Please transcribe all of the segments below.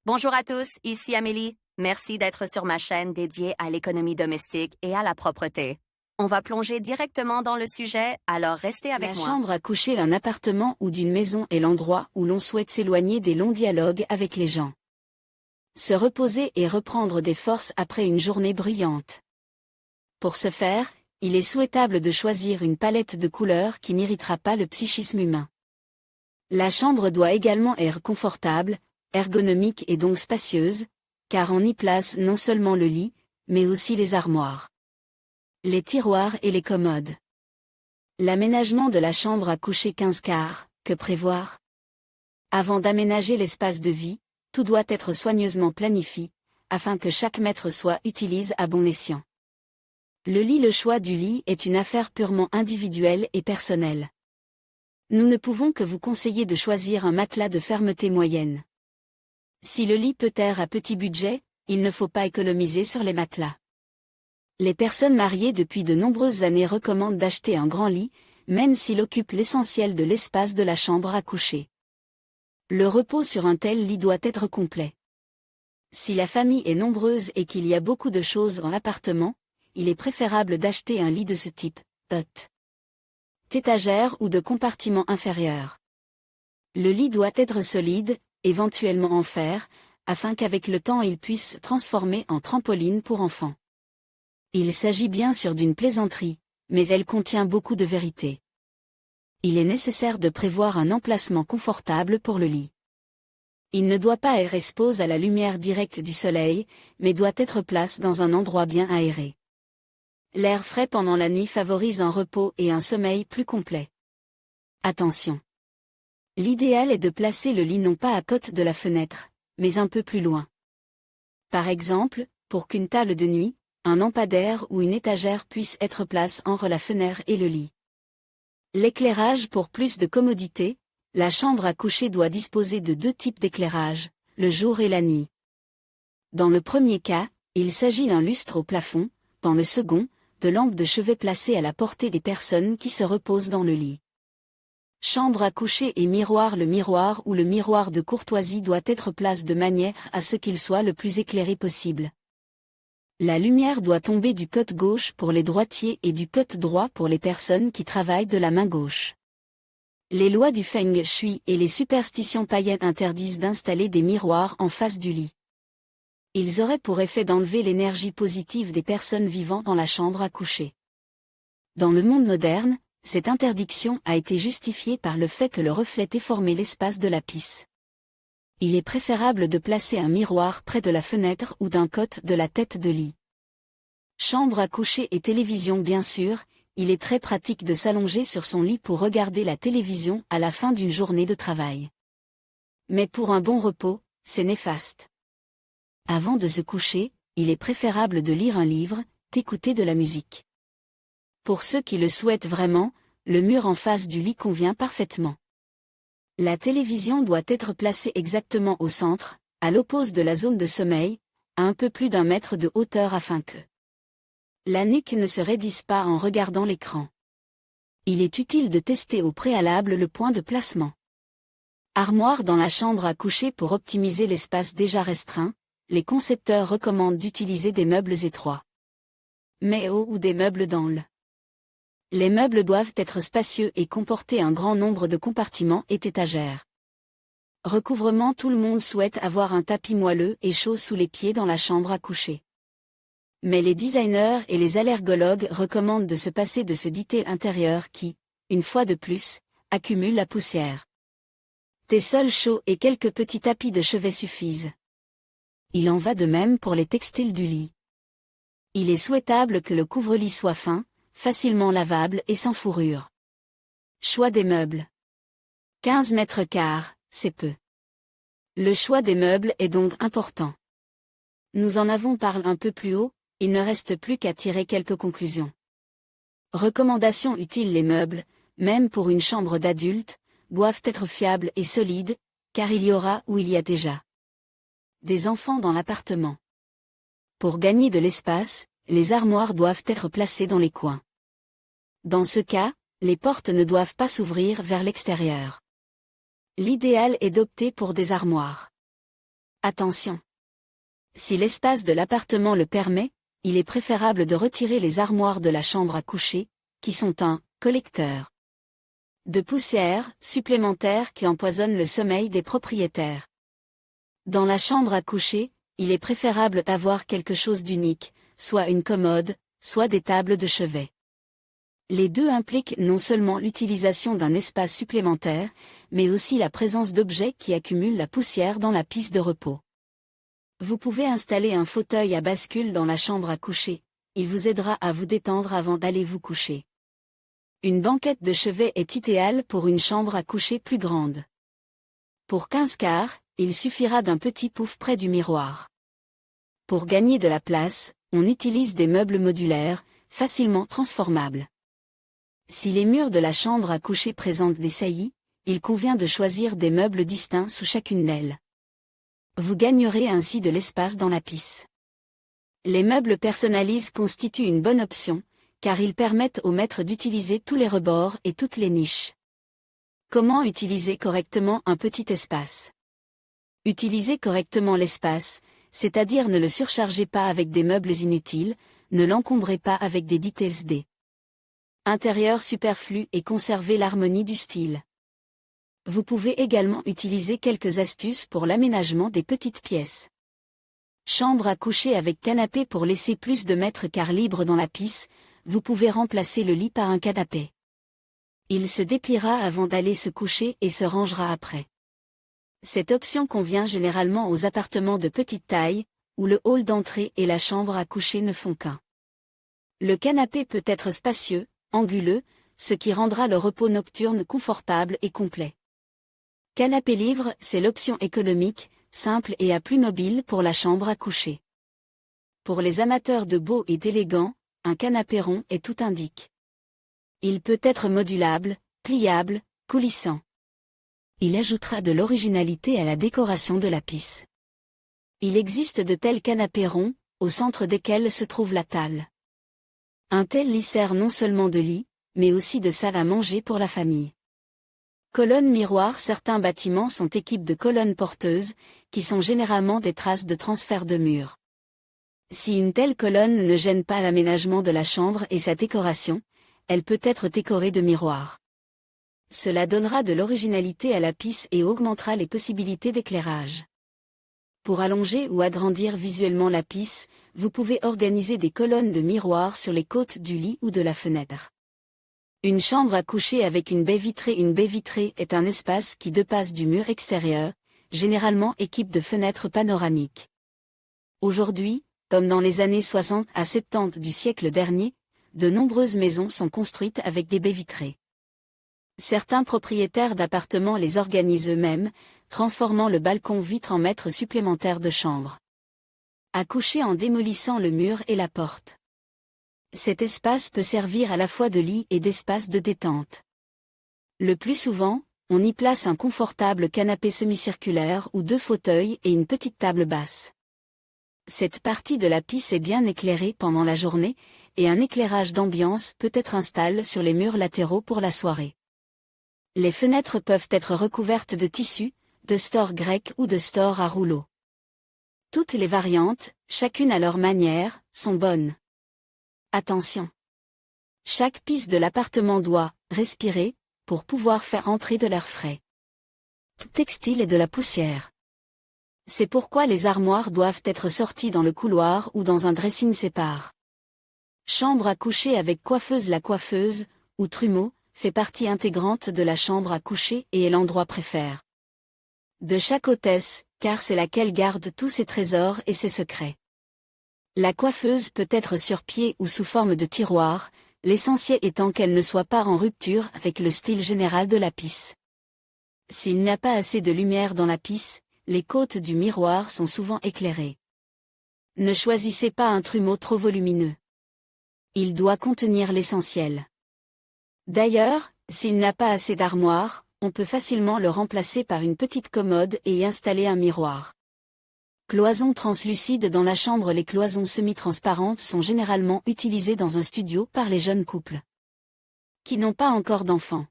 Bonjour à tous, ici Amélie. Merci d'être sur ma chaîne dédiée à l'économie domestique et à la propreté. On va plonger directement dans le sujet, alors restez avec La moi. chambre à coucher d'un appartement ou d'une maison est l'endroit où l'on souhaite s'éloigner des longs dialogues avec les gens. Se reposer et reprendre des forces après une journée bruyante. Pour ce faire, il est souhaitable de choisir une palette de couleurs qui n'irritera pas le psychisme humain. La chambre doit également être confortable, ergonomique et donc spacieuse, car on y place non seulement le lit, mais aussi les armoires, les tiroirs et les commodes. L'aménagement de la chambre à coucher 15 quarts, que prévoir? Avant d'aménager l'espace de vie, tout doit être soigneusement planifié, afin que chaque mètre soit utilisé à bon escient. Le choix du lit est une affaire purement individuelle et personnelle. Nous ne pouvons que vous conseiller de choisir un matelas de fermeté moyenne. Si le lit peut être à petit budget, il ne faut pas économiser sur les matelas. Les personnes mariées depuis de nombreuses années recommandent d'acheter un grand lit, même s'il occupe l'essentiel de l'espace de la chambre à coucher. Le repos sur un tel lit doit être complet. Si la famille est nombreuse et qu'il y a beaucoup de choses en appartement, il est préférable d'acheter un lit de ce type, étagère ou de compartiment inférieur. Le lit doit être solide, éventuellement en fer, afin qu'avec le temps il puisse se transformer en trampoline pour enfants. Il s'agit bien sûr d'une plaisanterie, mais elle contient beaucoup de vérité. Il est nécessaire de prévoir un emplacement confortable pour le lit. Il ne doit pas être exposé à la lumière directe du soleil, mais doit être placé dans un endroit bien aéré. L'air frais pendant la nuit favorise un repos et un sommeil plus complet. Attention! L'idéal est de placer le lit non pas à côté de la fenêtre, mais un peu plus loin. Par exemple, pour qu'une table de nuit, un lampadaire ou une étagère puisse être placée entre la fenêtre et le lit. L'éclairage pour plus de commodité, la chambre à coucher doit disposer de deux types d'éclairage, le jour et la nuit. Dans le premier cas, il s'agit d'un lustre au plafond, dans le second, de lampes de chevet placées à la portée des personnes qui se reposent dans le lit. Chambre à coucher et miroir. Le miroir ou le miroir de courtoisie doit être placé de manière à ce qu'il soit le plus éclairé possible. La lumière doit tomber du côté gauche pour les droitiers et du côté droit pour les personnes qui travaillent de la main gauche. Les lois du Feng Shui et les superstitions païennes interdisent d'installer des miroirs en face du lit. Ils auraient pour effet d'enlever l'énergie positive des personnes vivant dans la chambre à coucher. Dans le monde moderne, cette interdiction a été justifiée par le fait que le reflet déformait l'espace de la pisse. Il est préférable de placer un miroir près de la fenêtre ou d'un côté de la tête de lit. Chambre à coucher et télévision. Bien sûr, il est très pratique de s'allonger sur son lit pour regarder la télévision à la fin d'une journée de travail. Mais pour un bon repos, c'est néfaste. Avant de se coucher, il est préférable de lire un livre, d'écouter de la musique. Pour ceux qui le souhaitent vraiment, le mur en face du lit convient parfaitement. La télévision doit être placée exactement au centre, à l'opposé de la zone de sommeil, à un peu plus d'1 mètre de hauteur afin que la nuque ne se raidisse pas en regardant l'écran. Il est utile de tester au préalable le point de placement. Armoire dans la chambre à coucher. Pour optimiser l'espace déjà restreint, les concepteurs recommandent d'utiliser des meubles étroits, mais hauts ou des meubles d'angle. Les meubles doivent être spacieux et comporter un grand nombre de compartiments et d'étagères. Recouvrement. Tout le monde souhaite avoir un tapis moelleux et chaud sous les pieds dans la chambre à coucher. Mais les designers et les allergologues recommandent de se passer de ce détail intérieur qui, une fois de plus, accumule la poussière. Des sols chauds et quelques petits tapis de chevet suffisent. Il en va de même pour les textiles du lit. Il est souhaitable que le couvre-lit soit fin, facilement lavable et sans fourrure. Choix des meubles. 15 mètres carrés, c'est peu. Le choix des meubles est donc important. Nous en avons parlé un peu plus haut, il ne reste plus qu'à tirer quelques conclusions. Recommandations utiles. Les meubles, même pour une chambre d'adulte, doivent être fiables et solides, car il y aura ou il y a déjà des enfants dans l'appartement. Pour gagner de l'espace, les armoires doivent être placées dans les coins. Dans ce cas, les portes ne doivent pas s'ouvrir vers l'extérieur. L'idéal est d'opter pour des armoires Attention! Si l'espace de l'appartement le permet, il est préférable de retirer les armoires de la chambre à coucher, qui sont un collecteur de poussière supplémentaire qui empoisonne le sommeil des propriétaires. Dans la chambre à coucher, il est préférable d'avoir quelque chose d'unique, soit une commode, soit des tables de chevet. Les deux impliquent non seulement l'utilisation d'un espace supplémentaire, mais aussi la présence d'objets qui accumulent la poussière dans la pisse de repos. Vous pouvez installer un fauteuil à bascule dans la chambre à coucher, il vous aidera à vous détendre avant d'aller vous coucher. Une banquette de chevet est idéale pour une chambre à coucher plus grande. Pour 15 quarts, il suffira d'un petit pouf près du miroir. Pour gagner de la place, on utilise des meubles modulaires, facilement transformables. Si les murs de la chambre à coucher présentent des saillies, il convient de choisir des meubles distincts sous chacune d'elles. Vous gagnerez ainsi de l'espace dans la pisse. Les meubles personnalisés constituent une bonne option, car ils permettent au maître d'utiliser tous les rebords et toutes les niches. Comment utiliser correctement un petit espace? Utilisez correctement l'espace, c'est-à-dire ne le surchargez pas avec des meubles inutiles, ne l'encombrez pas avec des details intérieurs superflus et conservez l'harmonie du style. Vous pouvez également utiliser quelques astuces pour l'aménagement des petites pièces. Chambre à coucher avec canapé. Pour laisser plus de mètres carrés libres dans la pisse, vous pouvez remplacer le lit par un canapé. Il se dépliera avant d'aller se coucher et se rangera après. Cette option convient généralement aux appartements de petite taille, où le hall d'entrée et la chambre à coucher ne font qu'un. Le canapé peut être spacieux, anguleux, ce qui rendra le repos nocturne confortable et complet. Canapé livre, c'est l'option économique, simple et à plus mobile pour la chambre à coucher. Pour les amateurs de beau et d'élégant, un canapé rond est tout indique. Il peut être modulable, pliable, coulissant. Il ajoutera de l'originalité à la décoration de la pisse. Il existe de tels canapés ronds, au centre desquels se trouve la table. Un tel lit sert non seulement de lit, mais aussi de salle à manger pour la famille. Colonnes miroirs. Certains bâtiments sont équipés de colonnes porteuses, qui sont généralement des traces de transfert de murs. Si une telle colonne ne gêne pas l'aménagement de la chambre et sa décoration, elle peut être décorée de miroirs. Cela donnera de l'originalité à la pisse et augmentera les possibilités d'éclairage. Pour allonger ou agrandir visuellement la pisse, vous pouvez organiser des colonnes de miroirs sur les côtes du lit ou de la fenêtre. Une chambre à coucher avec une baie vitrée. Une baie vitrée est un espace qui dépasse du mur extérieur, généralement équipé de fenêtres panoramiques. Aujourd'hui, comme dans les années 60 à 70 du siècle dernier, de nombreuses maisons sont construites avec des baies vitrées. Certains propriétaires d'appartements les organisent eux-mêmes, transformant le balcon vitre en mètre supplémentaire de chambre à coucher en démolissant le mur et la porte. Cet espace peut servir à la fois de lit et d'espace de détente. Le plus souvent, on y place un confortable canapé semi-circulaire ou 2 fauteuils et une petite table basse. Cette partie de la pisse est bien éclairée pendant la journée, et un éclairage d'ambiance peut être installé sur les murs latéraux pour la soirée. Les fenêtres peuvent être recouvertes de tissu, de store grec ou de store à rouleaux. Toutes les variantes, chacune à leur manière, sont bonnes. Attention! Chaque pisse de l'appartement doit respirer pour pouvoir faire entrer de l'air frais. Tout textile et de la poussière. C'est pourquoi les armoires doivent être sorties dans le couloir ou dans un dressing séparé. Chambre à coucher avec coiffeuse. La coiffeuse, ou trumeau, fait partie intégrante de la chambre à coucher et est l'endroit préféré de chaque hôtesse, car c'est là qu'elle garde tous ses trésors et ses secrets. La coiffeuse peut être sur pied ou sous forme de tiroir, l'essentiel étant qu'elle ne soit pas en rupture avec le style général de la pisse. S'il n'y a pas assez de lumière dans la pisse, les côtes du miroir sont souvent éclairées. Ne choisissez pas un trumeau trop volumineux. Il doit contenir l'essentiel. D'ailleurs, s'il n'a pas assez d'armoire, on peut facilement le remplacer par une petite commode et y installer un miroir. Cloisons translucides dans la chambre. Les cloisons semi-transparentes sont généralement utilisées dans un studio par les jeunes couples qui n'ont pas encore d'enfants.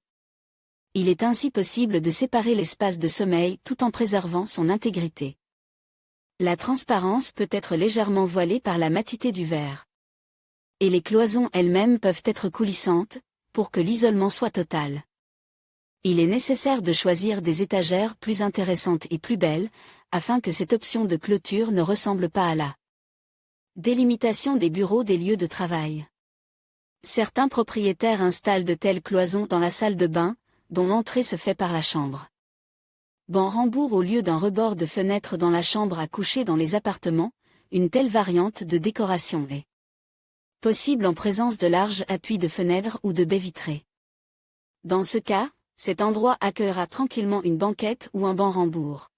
Il est ainsi possible de séparer l'espace de sommeil tout en préservant son intégrité. La transparence peut être légèrement voilée par la matité du verre. Et les cloisons elles-mêmes peuvent être coulissantes, pour que l'isolement soit total. Il est nécessaire de choisir des étagères plus intéressantes et plus belles, afin que cette option de clôture ne ressemble pas à la délimitation des bureaux des lieux de travail. Certains propriétaires installent de telles cloisons dans la salle de bain, dont l'entrée se fait par la chambre. Banc rembourg au lieu d'un rebord de fenêtre dans la chambre à coucher dans les appartements, une telle variante de décoration est possible en présence de larges appuis de fenêtres ou de baies vitrées. Dans ce cas, cet endroit accueillera tranquillement une banquette ou un banc rembourg.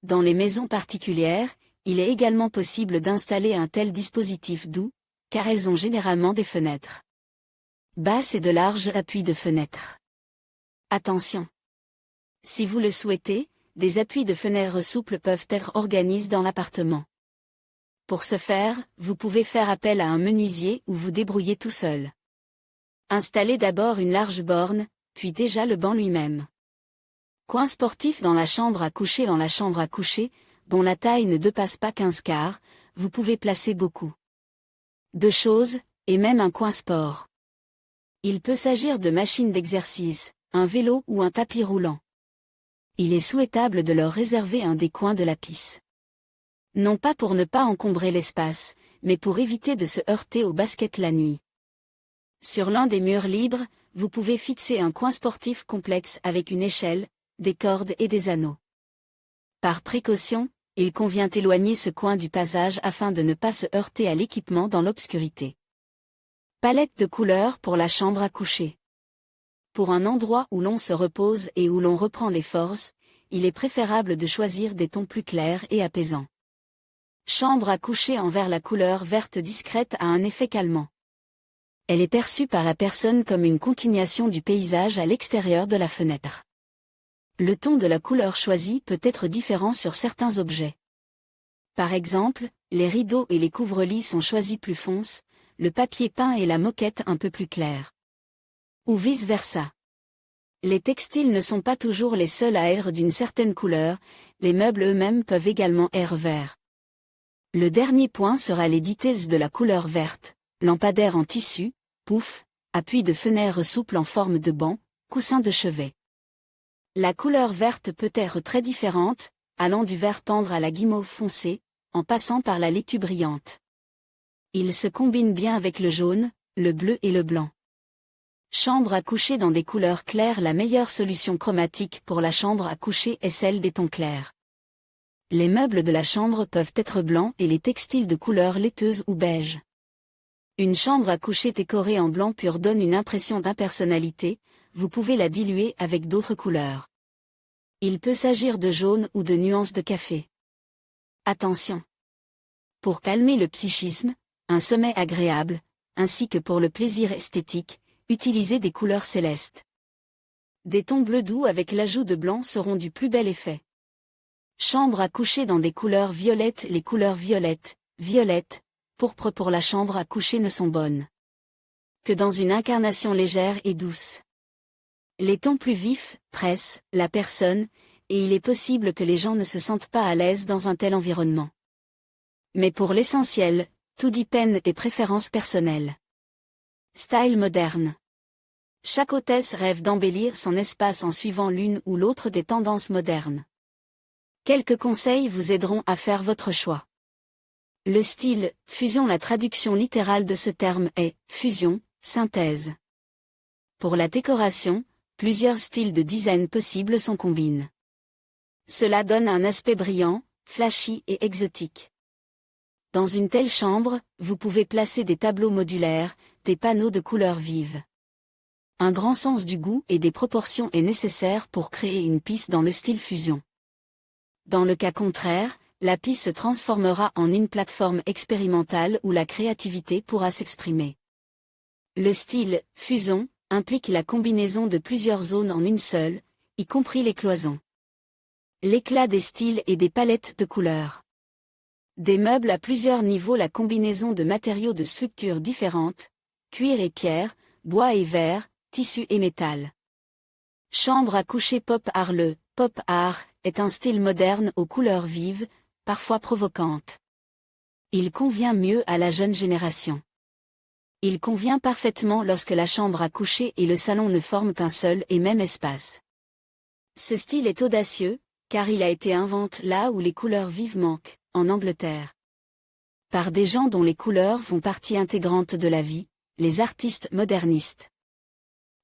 Dans les maisons particulières, il est également possible d'installer un tel dispositif doux, car elles ont généralement des fenêtres basses et de larges appuis de fenêtres. Attention! Si vous le souhaitez, des appuis de fenêtres souples peuvent être organisés dans l'appartement. Pour ce faire, vous pouvez faire appel à un menuisier ou vous débrouiller tout seul. Installez d'abord une large borne, puis déjà le banc lui-même. Coin sportif dans la chambre à coucher. Dans la chambre à coucher, dont la taille ne dépasse pas 15 quarts, vous pouvez placer beaucoup de choses, et même un coin sport. Il peut s'agir de machines d'exercice, un vélo ou un tapis roulant. Il est souhaitable de leur réserver un des coins de la piste. Non pas pour ne pas encombrer l'espace, mais pour éviter de se heurter au basket la nuit. Sur l'un des murs libres, vous pouvez fixer un coin sportif complexe avec une échelle, des cordes et des anneaux. Par précaution, il convient éloigner ce coin du passage afin de ne pas se heurter à l'équipement dans l'obscurité. Palette de couleurs pour la chambre à coucher. Pour un endroit où l'on se repose et où l'on reprend des forces, il est préférable de choisir des tons plus clairs et apaisants. Chambre à coucher en vert. La couleur verte discrète a un effet calmant. Elle est perçue par la personne comme une continuation du paysage à l'extérieur de la fenêtre. Le ton de la couleur choisie peut être différent sur certains objets. Par exemple, les rideaux et les couvre-lits sont choisis plus fonces, le papier peint et la moquette un peu plus clairs. Ou vice-versa. Les textiles ne sont pas toujours les seuls à être d'une certaine couleur, les meubles eux-mêmes peuvent également être verts. Le dernier point sera les details de la couleur verte, lampadaire en tissu, pouf, appui de fenêtre souple en forme de banc, coussin de chevet. La couleur verte peut être très différente, allant du vert tendre à la guimauve foncée, en passant par la laitue brillante. Il se combine bien avec le jaune, le bleu et le blanc. Chambre à coucher dans des couleurs claires. La meilleure solution chromatique pour la chambre à coucher est celle des tons clairs. Les meubles de la chambre peuvent être blancs et les textiles de couleur laiteuse ou beige. Une chambre à coucher décorée en blanc pur donne une impression d'impersonnalité, vous pouvez la diluer avec d'autres couleurs. Il peut s'agir de jaune ou de nuances de café. Attention! Pour calmer le psychisme, un sommeil agréable, ainsi que pour le plaisir esthétique, utilisez des couleurs célestes. Des tons bleus doux avec l'ajout de blanc seront du plus bel effet. Chambre à coucher dans des couleurs violettes. Les couleurs violettes, pourpre pour la chambre à coucher ne sont bonnes que dans une incarnation légère et douce. Les tons plus vifs pressent la personne, et il est possible que les gens ne se sentent pas à l'aise dans un tel environnement. Mais pour l'essentiel, tout dépend des préférences personnelles. Style moderne. Chaque hôtesse rêve d'embellir son espace en suivant l'une ou l'autre des tendances modernes. Quelques conseils vous aideront à faire votre choix. Le style, fusion. La traduction littérale de ce terme est fusion, synthèse. Pour la décoration, plusieurs styles de design possibles sont combinés. Cela donne un aspect brillant, flashy et exotique. Dans une telle chambre, vous pouvez placer des tableaux modulaires, des panneaux de couleurs vives. Un grand sens du goût et des proportions est nécessaire pour créer une pièce dans le style fusion. Dans le cas contraire, la pièce se transformera en une plateforme expérimentale où la créativité pourra s'exprimer. Le style fusion implique la combinaison de plusieurs zones en une seule, y compris les cloisons. L'éclat des styles et des palettes de couleurs. Des meubles à plusieurs niveaux. La combinaison de matériaux de structures différentes, cuir et pierre, bois et verre, tissu et métal. Chambre à coucher pop art. Le pop art est un style moderne aux couleurs vives, parfois provocantes. Il convient mieux à la jeune génération. Il convient parfaitement lorsque la chambre à coucher et le salon ne forment qu'un seul et même espace. Ce style est audacieux, car il a été inventé là où les couleurs vives manquent, en Angleterre. Par des gens dont les couleurs font partie intégrante de la vie, les artistes modernistes.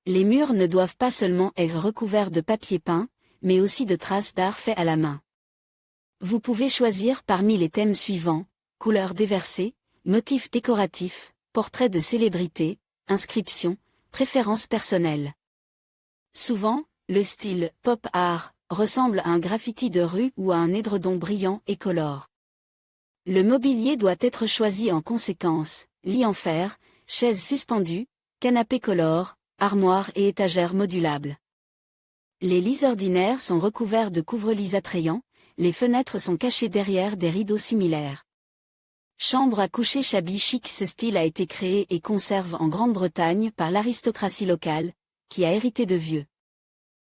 Les murs ne doivent pas seulement être recouverts de papier peint, mais aussi de traces d'art fait à la main. Vous pouvez choisir parmi les thèmes suivants: couleurs déversées, motifs décoratifs, portraits de célébrités, inscriptions, préférences personnelles. Souvent, le style pop art ressemble à un graffiti de rue ou à un édredon brillant et colore. Le mobilier doit être choisi en conséquence: lit en fer, chaises suspendues, canapés colores, armoires et étagères modulables. Les lits ordinaires sont recouverts de couvre-lits attrayants, les fenêtres sont cachées derrière des rideaux similaires. Chambre à coucher shabby chic. Ce style a été créé et conserve en Grande-Bretagne par l'aristocratie locale, qui a hérité de vieux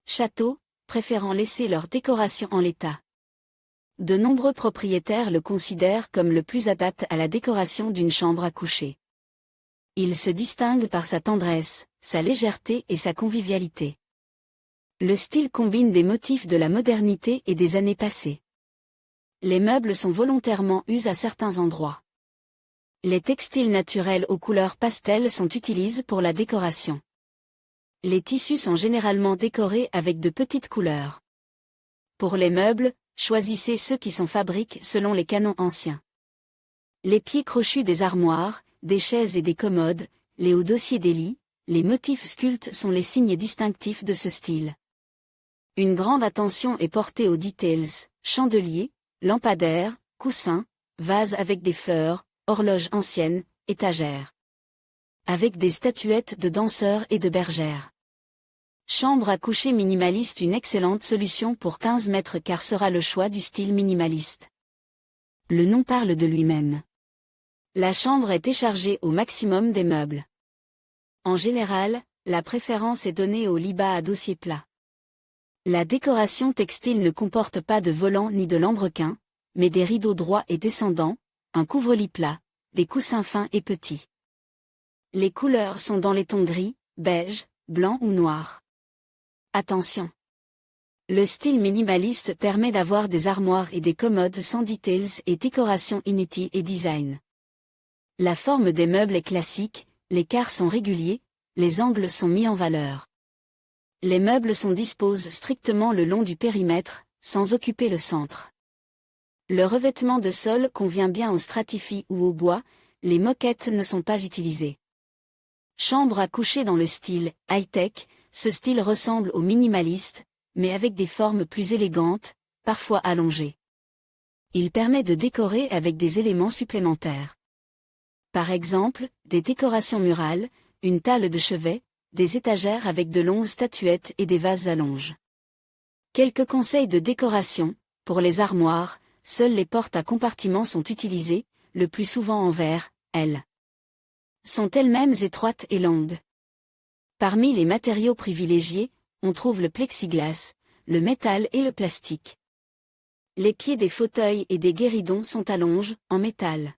châteaux, préférant laisser leur décoration en l'état. De nombreux propriétaires le considèrent comme le plus adapté à la décoration d'une chambre à coucher. Il se distingue par sa tendresse, sa légèreté et sa convivialité. Le style combine des motifs de la modernité et des années passées. Les meubles sont volontairement usés à certains endroits. Les textiles naturels aux couleurs pastel sont utilisés pour la décoration. Les tissus sont généralement décorés avec de petites couleurs. Pour les meubles, choisissez ceux qui sont fabriqués selon les canons anciens. Les pieds crochus des armoires, des chaises et des commodes, les hauts dossiers des lits, les motifs sculptés sont les signes distinctifs de ce style. Une grande attention est portée aux details: chandeliers, lampadaires, coussins, vases avec des fleurs, horloges anciennes, étagères. Avec des statuettes de danseurs et de bergères. Chambre à coucher minimaliste. Une excellente solution pour 15 mètres carrés sera le choix du style minimaliste. Le nom parle de lui-même. La chambre est déchargée au maximum des meubles. En général, la préférence est donnée aux lits bas à dossier plat. La décoration textile ne comporte pas de volants ni de lambrequins, mais des rideaux droits et descendants, un couvre-lit plat, des coussins fins et petits. Les couleurs sont dans les tons gris, beige, blanc ou noir. Attention! Le style minimaliste permet d'avoir des armoires et des commodes sans details et décorations inutiles et design. La forme des meubles est classique, les quarts sont réguliers, les angles sont mis en valeur. Les meubles sont disposés strictement le long du périmètre, sans occuper le centre. Le revêtement de sol convient bien au stratifie ou au bois, les moquettes ne sont pas utilisées. Chambre à coucher dans le style high-tech. Ce style ressemble au minimaliste, mais avec des formes plus élégantes, parfois allongées. Il permet de décorer avec des éléments supplémentaires. Par exemple, des décorations murales, une table de chevet, des étagères avec de longues statuettes et des vases à longe. Quelques conseils de décoration: pour les armoires, seules les portes à compartiments sont utilisées, le plus souvent en verre. Elles sont elles-mêmes étroites et longues. Parmi les matériaux privilégiés, on trouve le plexiglas, le métal et le plastique. Les pieds des fauteuils et des guéridons sont à longe, en métal.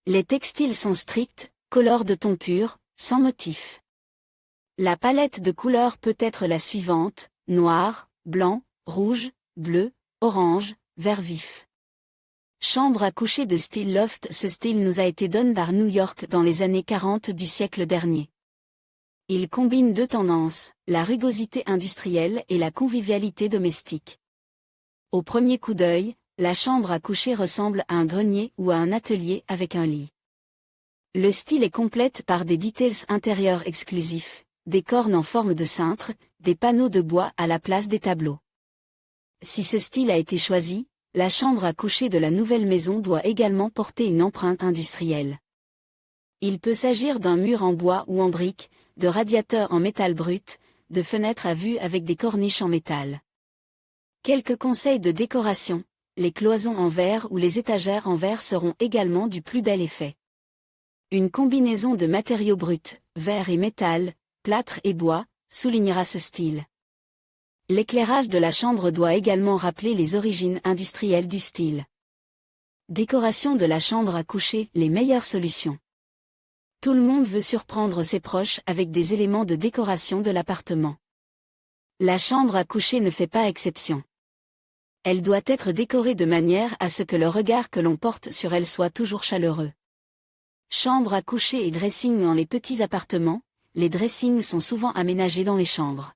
Les textiles sont stricts, colores de ton pur, sans motif. La palette de couleurs peut être la suivante: noir, blanc, rouge, bleu, orange, vert vif. Chambre à coucher de style loft. Ce style nous a été donné par New York dans les années 40 du siècle dernier. Il combine deux tendances, la rugosité industrielle et la convivialité domestique. Au premier coup d'œil, la chambre à coucher ressemble à un grenier ou à un atelier avec un lit. Le style est complète par des details intérieurs exclusifs, des cornes en forme de cintre, des panneaux de bois à la place des tableaux. Si ce style a été choisi, la chambre à coucher de la nouvelle maison doit également porter une empreinte industrielle. Il peut s'agir d'un mur en bois ou en briques, de radiateurs en métal brut, de fenêtres à vue avec des corniches en métal. Quelques conseils de décoration: les cloisons en verre ou les étagères en verre seront également du plus bel effet. Une combinaison de matériaux bruts, verre et métal, plâtre et bois, soulignera ce style. L'éclairage de la chambre doit également rappeler les origines industrielles du style. Décoration de la chambre à coucher, les meilleures solutions. Tout le monde veut surprendre ses proches avec des éléments de décoration de l'appartement. La chambre à coucher ne fait pas exception. Elle doit être décorée de manière à ce que le regard que l'on porte sur elle soit toujours chaleureux. Chambre à coucher et dressing dans les petits appartements, les dressings sont souvent aménagés dans les chambres.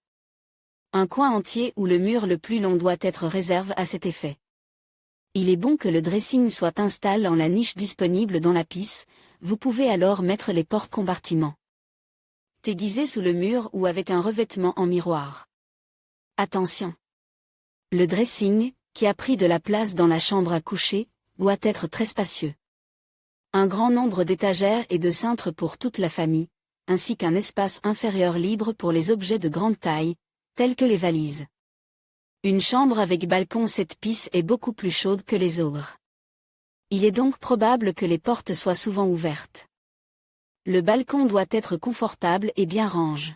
Un coin entier ou le mur le plus long doit être réservé à cet effet. Il est bon que le dressing soit installé en la niche disponible dans la pisse, vous pouvez alors mettre les portes-compartiments déguisés sous le mur ou avec un revêtement en miroir. Attention! Le dressing, qui a pris de la place dans la chambre à coucher, doit être très spacieux. Un grand nombre d'étagères et de cintres pour toute la famille, ainsi qu'un espace inférieur libre pour les objets de grande taille, tels que les valises. Une chambre avec balcon 7 pistes est beaucoup plus chaude que les autres. Il est donc probable que les portes soient souvent ouvertes. Le balcon doit être confortable et bien range.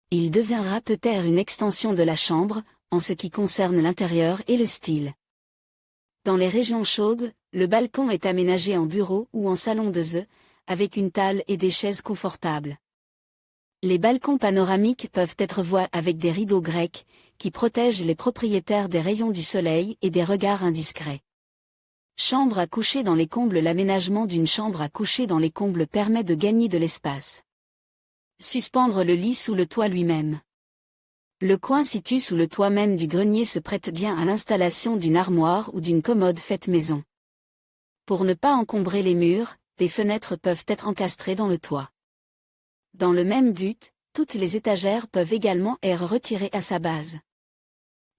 Il deviendra peut-être une extension de la chambre, en ce qui concerne l'intérieur et le style. Dans les régions chaudes, le balcon est aménagé en bureau ou en salon de jeu, avec une table et des chaises confortables. Les balcons panoramiques peuvent être voilés avec des rideaux grecs, qui protègent les propriétaires des rayons du soleil et des regards indiscrets. Chambre à coucher dans les combles. L'aménagement d'une chambre à coucher dans les combles permet de gagner de l'espace. Suspendre le lit sous le toit lui-même. Le coin situé sous le toit même du grenier se prête bien à l'installation d'une armoire ou d'une commode faite maison. Pour ne pas encombrer les murs, des fenêtres peuvent être encastrées dans le toit. Dans le même but, toutes les étagères peuvent également être retirées à sa base.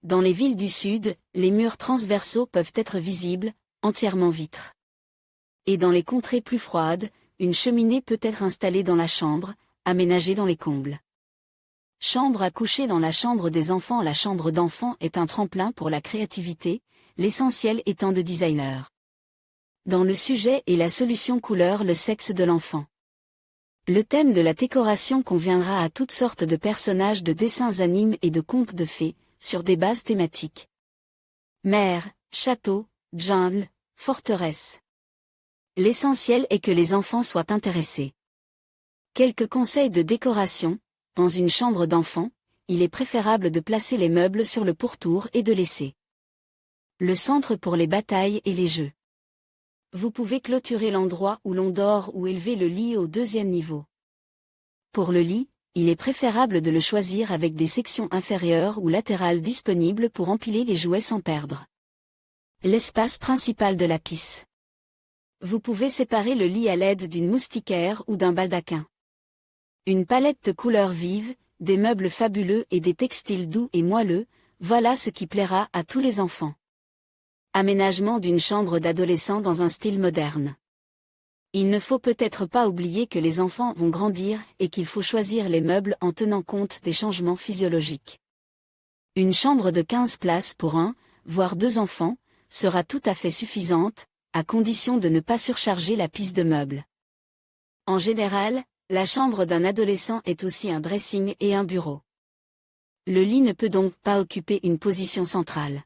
Dans les villes du sud, les murs transversaux peuvent être visibles, entièrement vitres. Et dans les contrées plus froides, une cheminée peut être installée dans la chambre, aménagée dans les combles. Chambre à coucher dans la chambre des enfants. La chambre d'enfant est un tremplin pour la créativité, l'essentiel étant de designer. Dans le sujet et la solution couleur, le sexe de l'enfant. Le thème de la décoration conviendra à toutes sortes de personnages de dessins animés et de contes de fées, sur des bases thématiques. Mer, château, jungle, forteresse. L'essentiel est que les enfants soient intéressés. Quelques conseils de décoration. Dans une chambre d'enfant, il est préférable de placer les meubles sur le pourtour et de laisser le centre pour les batailles et les jeux. Vous pouvez clôturer l'endroit où l'on dort ou élever le lit au 2e niveau. Pour le lit, il est préférable de le choisir avec des sections inférieures ou latérales disponibles pour empiler les jouets sans perdre l'espace principal de la pisse. Vous pouvez séparer le lit à l'aide d'une moustiquaire ou d'un baldaquin. Une palette de couleurs vives, des meubles fabuleux et des textiles doux et moelleux, voilà ce qui plaira à tous les enfants. Aménagement d'une chambre d'adolescent dans un style moderne. Il ne faut peut-être pas oublier que les enfants vont grandir et qu'il faut choisir les meubles en tenant compte des changements physiologiques. Une chambre de 15 places pour un, voire 2 enfants, sera tout à fait suffisante, à condition de ne pas surcharger la piste de meubles. En général, la chambre d'un adolescent est aussi un dressing et un bureau. Le lit ne peut donc pas occuper une position centrale.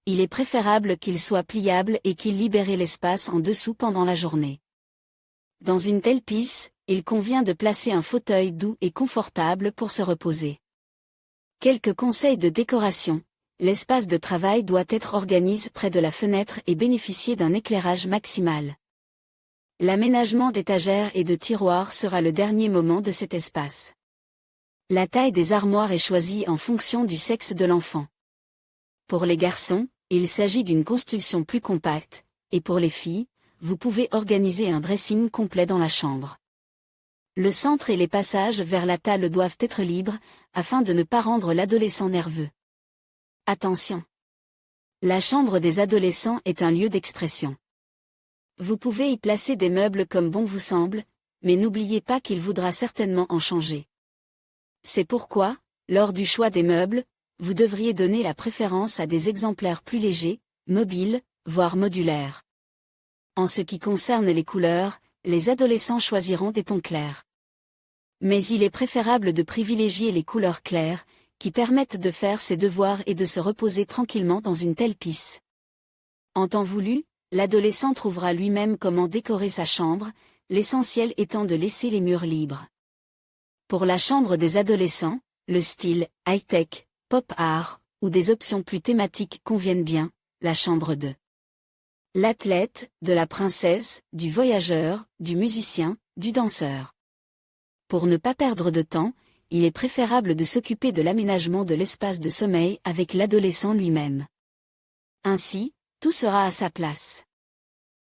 Il est préférable qu'il soit pliable et qu'il libère l'espace en dessous pendant la journée. Dans une telle pisse, il convient de placer un fauteuil doux et confortable pour se reposer. Quelques conseils de décoration. L'espace de travail doit être organisé près de la fenêtre et bénéficier d'un éclairage maximal. L'aménagement d'étagères et de tiroirs sera le dernier moment de cet espace. La taille des armoires est choisie en fonction du sexe de l'enfant. Pour les garçons, il s'agit d'une construction plus compacte, et pour les filles, vous pouvez organiser un dressing complet dans la chambre. Le centre et les passages vers la table doivent être libres, afin de ne pas rendre l'adolescent nerveux. Attention! La chambre des adolescents est un lieu d'expression. Vous pouvez y placer des meubles comme bon vous semble, mais n'oubliez pas qu'il voudra certainement en changer. C'est pourquoi, lors du choix des meubles, vous devriez donner la préférence à des exemplaires plus légers, mobiles, voire modulaires. En ce qui concerne les couleurs, les adolescents choisiront des tons clairs. Mais il est préférable de privilégier les couleurs claires, qui permettent de faire ses devoirs et de se reposer tranquillement dans une telle pisse. En temps voulu, l'adolescent trouvera lui-même comment décorer sa chambre, l'essentiel étant de laisser les murs libres. Pour la chambre des adolescents, le style high-tech, pop art, ou des options plus thématiques conviennent bien, la chambre de l'athlète, de la princesse, du voyageur, du musicien, du danseur. Pour ne pas perdre de temps, il est préférable de s'occuper de l'aménagement de l'espace de sommeil avec l'adolescent lui-même. Ainsi, tout sera à sa place.